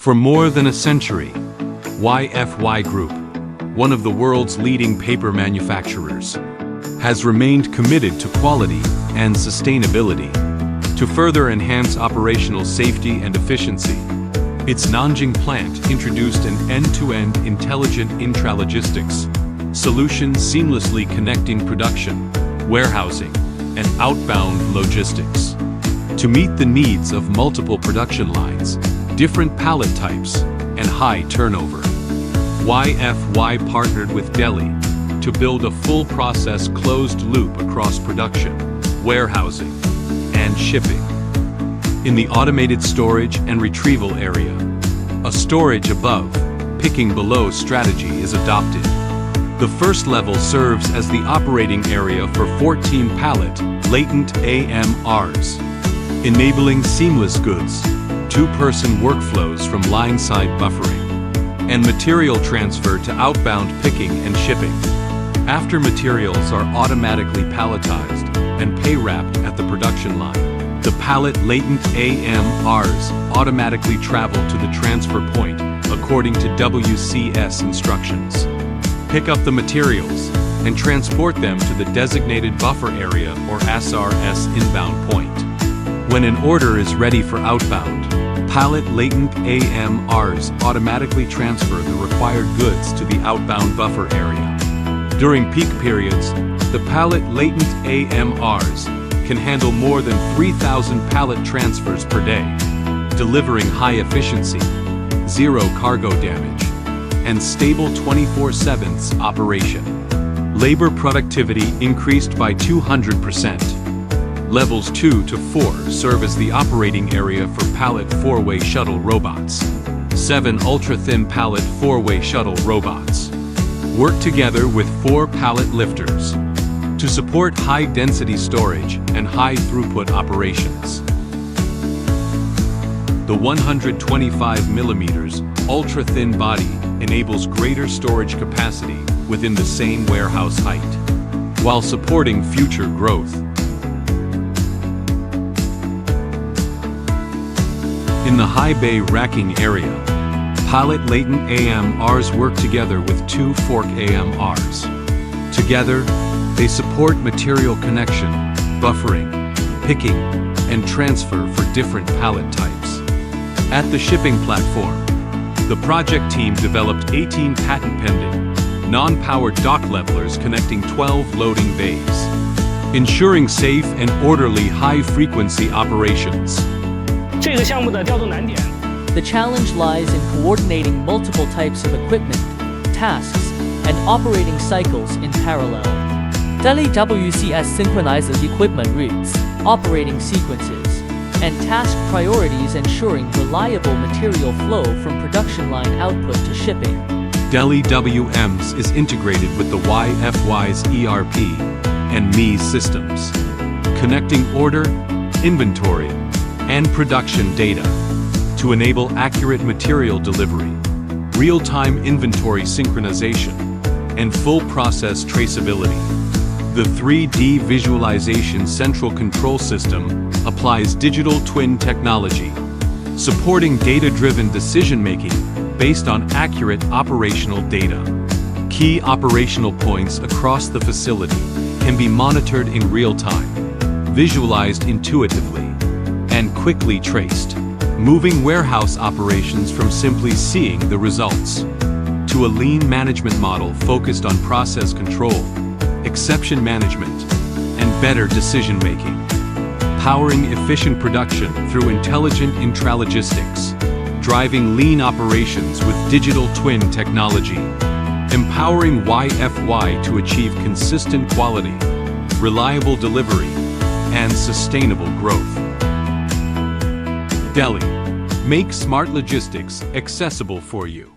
For more than a century, YFY Group, one of the world's leading paper manufacturers, has remained committed to quality and sustainability. To further enhance operational safety and efficiency, its Nanjing plant introduced an end-to-end intelligent intralogistics solution seamlessly connecting production, warehousing, and outbound logistics. To meet the needs of multiple production lines, different pallet types, and high turnover, YFY partnered with DELIECN to build a full-process closed loop across production, warehousing, and shipping. In the automated storage and retrieval area, a storage above, picking below strategy is adopted. The first level serves as the operating area for 14 Pallet Latent AMRs, enabling seamless goods, two-person workflows from line-side buffering, and material transfer to outbound picking and shipping. After materials are automatically palletized and pay-wrapped at the production line, the Pallet Latent AMRs automatically travel to the transfer point according to WCS instructions. Pick up the materials and transport them to the designated buffer area or SRS inbound point. When an order is ready for outbound, Pallet Latent AMRs automatically transfer the required goods to the outbound buffer area. During peak periods, the Pallet Latent AMRs can handle more than 3,000 pallet transfers per day, delivering high efficiency, zero cargo damage, and stable 24/7 operation. Labor productivity increased by 200%. Levels 2 to 4 serve as the operating area for Pallet Four-Way Shuttle Robots. 7 ultra-thin Pallet Four-Way Shuttle Robots work together with 4 pallet lifters to support high-density storage and high-throughput operations. The 125mm ultra-thin body enables greater storage capacity within the same warehouse height, while supporting future growth. In the high bay racking area, Pallet Latent AMRs work together with 2 fork AMRs. Together, they support material connection, buffering, picking, and transfer for different pallet types. At the shipping platform, the project team developed 18 patent-pending, non-powered dock levelers connecting 12 loading bays, ensuring safe and orderly high-frequency operations. The challenge lies in coordinating multiple types of equipment, tasks, and operating cycles in parallel. WCS synchronizes equipment routes, operating sequences, and task priorities, ensuring reliable material flow from production line output to shipping. DELIECN is integrated with the YFY's ERP and MES systems, connecting order, inventory, and production data to enable accurate material delivery, real-time inventory synchronization, and full process traceability. The 3D visualization central control system applies digital twin technology, supporting data-driven decision-making based on accurate operational data. Key operational points across the facility can be monitored in real time, visualized intuitively, and quickly traced, moving warehouse operations from simply seeing the results to a lean management model focused on process control, exception management, and better decision-making. Powering efficient production through intelligent intralogistics, driving lean operations with digital twin technology, empowering YFY to achieve consistent quality, reliable delivery, and sustainable growth. DELIECN, make smart logistics accessible for you.